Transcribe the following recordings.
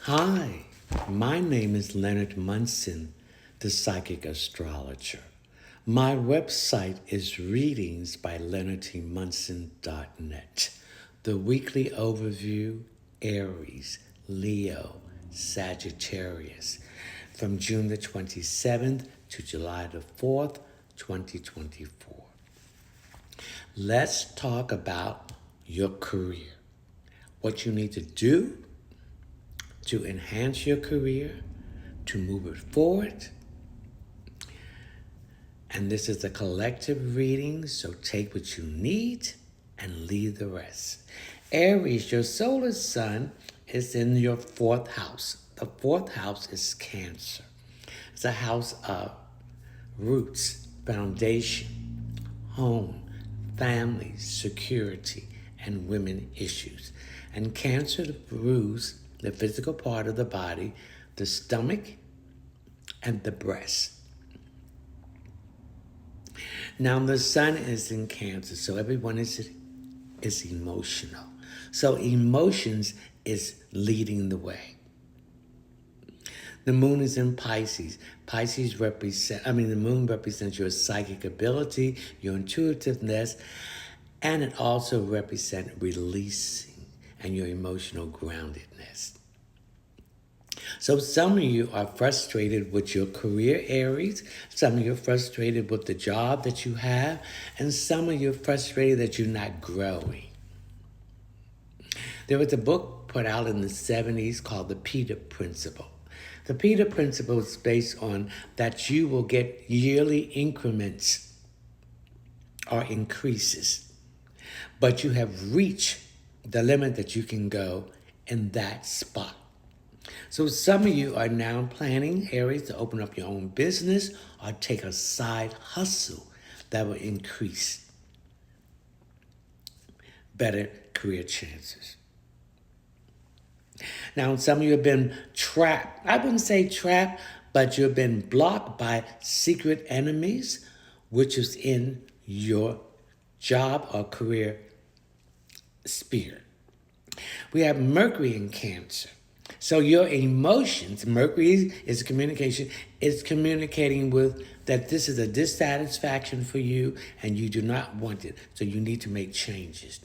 Hi, my name is Leonard Munson, the psychic astrologer. My website is readings by leonardtmunson.net. The weekly overview, Aries, Leo, Sagittarius, from June the 27th to July the 4th, 2024. Let's talk about your career. What you need to do to enhance your career, to move it forward. And this is a collective reading, so take what you need and leave the rest. Aries, your solar sun is in your fourth house. The fourth house is Cancer. It's a house of roots, foundation, home, family, security, and women issues. And Cancer rules the physical part of the body, the stomach, and the breast. Now, the sun is in Cancer, so everyone is emotional. So emotions is leading the way. The moon is in Pisces. The moon represents your psychic ability, your intuitiveness, and it also represents releasing and your emotional groundedness. So some of you are frustrated with your career, Aries. Some of you are frustrated with the job that you have. And some of you are frustrated that you're not growing. There was a book put out in the 70s called The Peter Principle. The Peter Principle is based on that you will get yearly increments or increases. But you have reached the limit that you can go in that spot. So some of you are now planning, Aries, to open up your own business or take a side hustle that will increase better career chances. Now, some of you have been trapped. I wouldn't say trapped, but you've been blocked by secret enemies, which is in your job or career sphere. We have Mercury in Cancer. So your emotions, Mercury is communication, is communicating with that this is a dissatisfaction for you and you do not want it. So you need to make changes.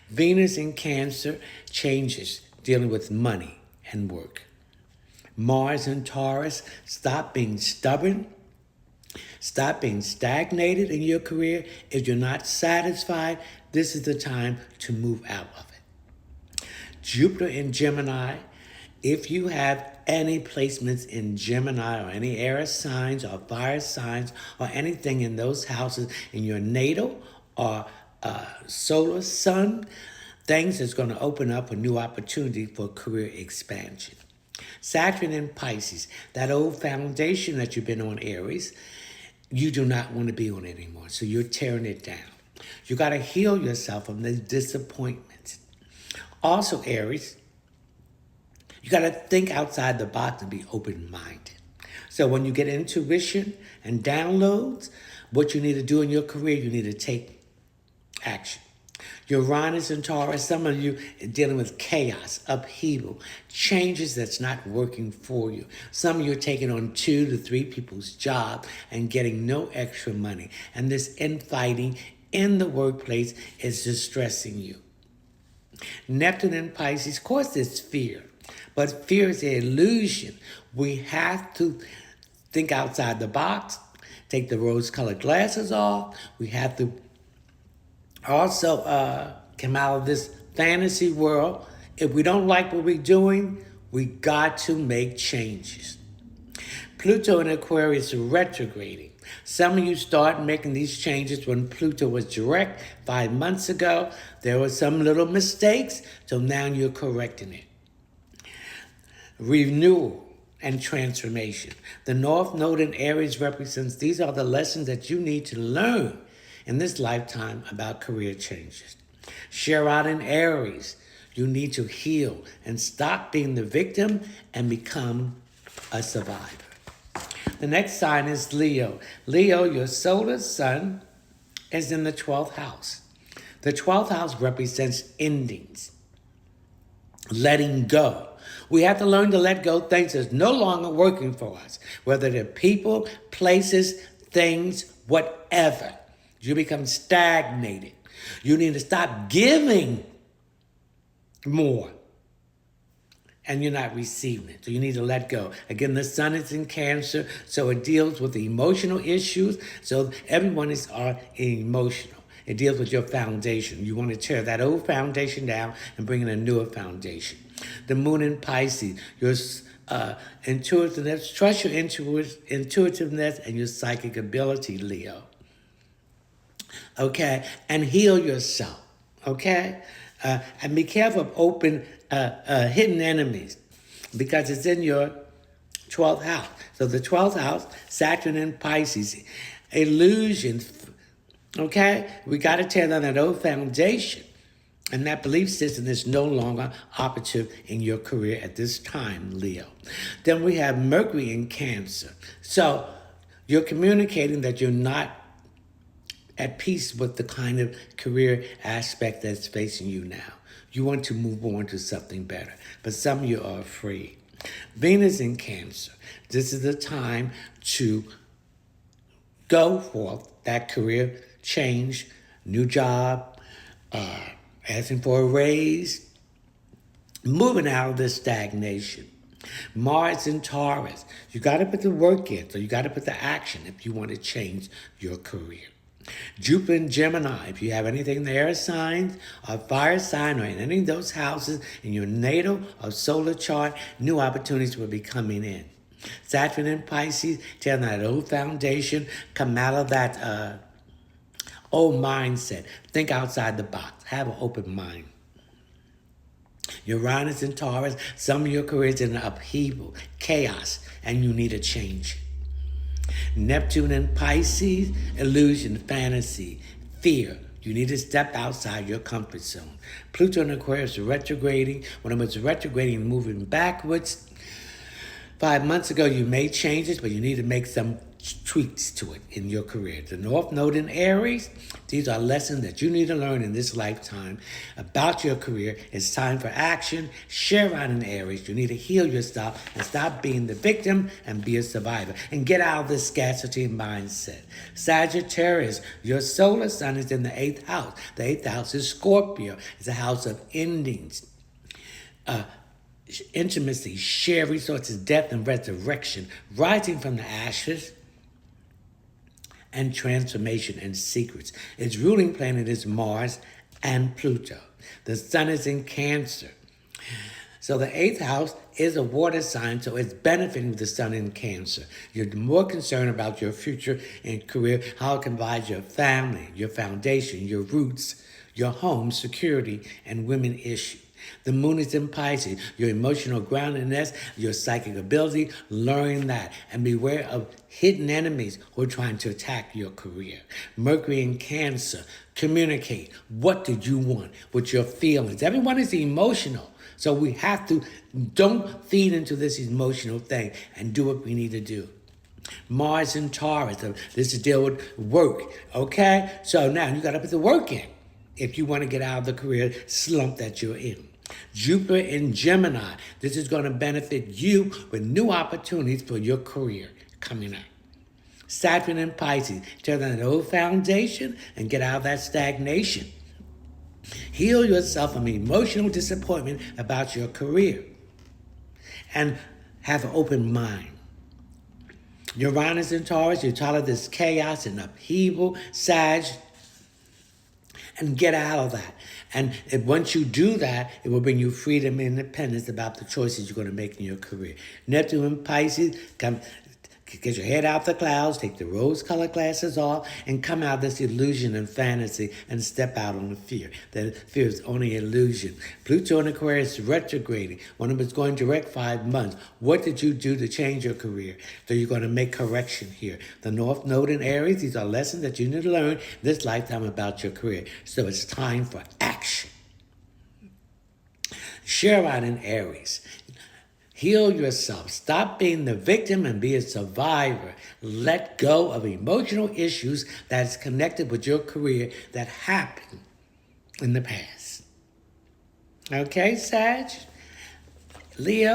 Venus in Cancer, changes dealing with money and work. Mars in Taurus, stop being stubborn. Stop being stagnated in your career. If you're not satisfied, this is the time to move out of it. Jupiter in Gemini, if you have any placements in Gemini or any air signs or fire signs or anything in those houses in your natal or solar sun, things is going to open up a new opportunity for career expansion. Saturn in Pisces, that old foundation that you've been on, Aries, you do not want to be on it anymore. So you're tearing it down. You got to heal yourself from the disappointments. Also, Aries, you got to think outside the box and be open-minded. So when you get intuition and downloads, what you need to do in your career, you need to take action. Uranus and Taurus, some of you are dealing with chaos, upheaval, changes that's not working for you. Some of you are taking on 2 to 3 people's job and getting no extra money. And this infighting in the workplace is distressing you. Neptune and Pisces, of course, there's fear. But fear is an illusion. We have to think outside the box, take the rose-colored glasses off. We have to also come out of this fantasy world. If we don't like what we're doing, we got to make changes. Pluto in Aquarius is retrograding. Some of you start making these changes when Pluto was direct 5 months ago. There were some little mistakes, so now you're correcting it. Renewal and transformation. The North Node in Aries represents these are the lessons that you need to learn in this lifetime about career changes. Share out in Aries. You need to heal and stop being the victim and become a survivor. The next sign is Leo. Leo, your solar sun is in the 12th house. The 12th house represents endings, letting go We have to learn to let go of things that's no longer working for us, whether they're people, places, things, whatever. You become stagnated. You need to stop giving more and you're not receiving it. So you need to let go. Again, the sun is in Cancer, so it deals with the emotional issues. So everyone is emotional. It deals with your foundation. You want to tear that old foundation down and bring in a newer foundation. The moon in Pisces, your intuitiveness, trust your intuitiveness and your psychic ability, Leo. Okay? And heal yourself. Okay? And be careful of hidden enemies because it's in your 12th house. So the 12th house, Saturn and Pisces, illusions. Okay? We got to tear down that old foundation. And that belief system is no longer operative in your career at this time, Leo. Then we have Mercury in Cancer. So you're communicating that you're not at peace with the kind of career aspect that's facing you now. You want to move on to something better, but some of you are afraid. Venus in Cancer. This is the time to go for that career change, new job, asking for a raise, moving out of this stagnation. Mars in Taurus. You got to put the work in, so you got to put the action if you want to change your career. Jupiter in Gemini, if you have anything there, signs, or fire sign, or in any of those houses in your natal or solar chart, new opportunities will be coming in. Saturn in Pisces, tear that old foundation, come out of that old mindset. Think outside the box. Have an open mind. Uranus in Taurus, some of your career is in upheaval, chaos, and you need a change. Neptune in Pisces, illusion, fantasy, fear. You need to step outside your comfort zone. Pluto in Aquarius retrograding. When it was retrograding, moving backwards. 5 months ago, you made changes, but you need to make some tweaks to it in your career. The North Node in Aries, these are lessons that you need to learn in this lifetime about your career. It's time for action. Chiron in Aries, you need to heal yourself and stop being the victim and be a survivor and get out of this scarcity mindset. Sagittarius, your solar sun is in the 8th house. The 8th house is Scorpio. It's a house of endings. Intimacy, share resources, death and resurrection, rising from the ashes, and transformation and secrets. Its ruling planet is Mars and Pluto. The sun is in Cancer. So the 8th house is a water sign, so it's benefiting with the sun in Cancer. You're more concerned about your future and career, how it can provide your family, your foundation, your roots, your home, security, and women issues. The moon is in Pisces, your emotional groundedness, your psychic ability, learn that. And beware of hidden enemies who are trying to attack your career. Mercury in Cancer, communicate. What did you want with your feelings? Everyone is emotional. So we have to, don't feed into this emotional thing and do what we need to do. Mars in Taurus, this is deal with work, okay? So now you got to put the work in if you want to get out of the career slump that you're in. Jupiter in Gemini, this is going to benefit you with new opportunities for your career coming up. Saturn in Pisces, tear down that old foundation and get out of that stagnation. Heal yourself from emotional disappointment about your career and have an open mind. Uranus in Taurus, you're tired of this chaos and upheaval, Sag, and get out of that. And once you do that, it will bring you freedom and independence about the choices you're going to make in your career. Neptune in Pisces, get your head out the clouds, take the rose-colored glasses off, and come out of this illusion and fantasy and step out on the fear. That fear is only illusion. Pluto in Aquarius retrograding. One of them is going direct 5 months. What did you do to change your career? So you're going to make correction here. The North Node in Aries, these are lessons that you need to learn this lifetime about your career. So it's time for action. Chiron in Aries. Heal yourself. Stop being the victim and be a survivor. Let go of emotional issues that's connected with your career that happened in the past. Okay, Sag? Leo.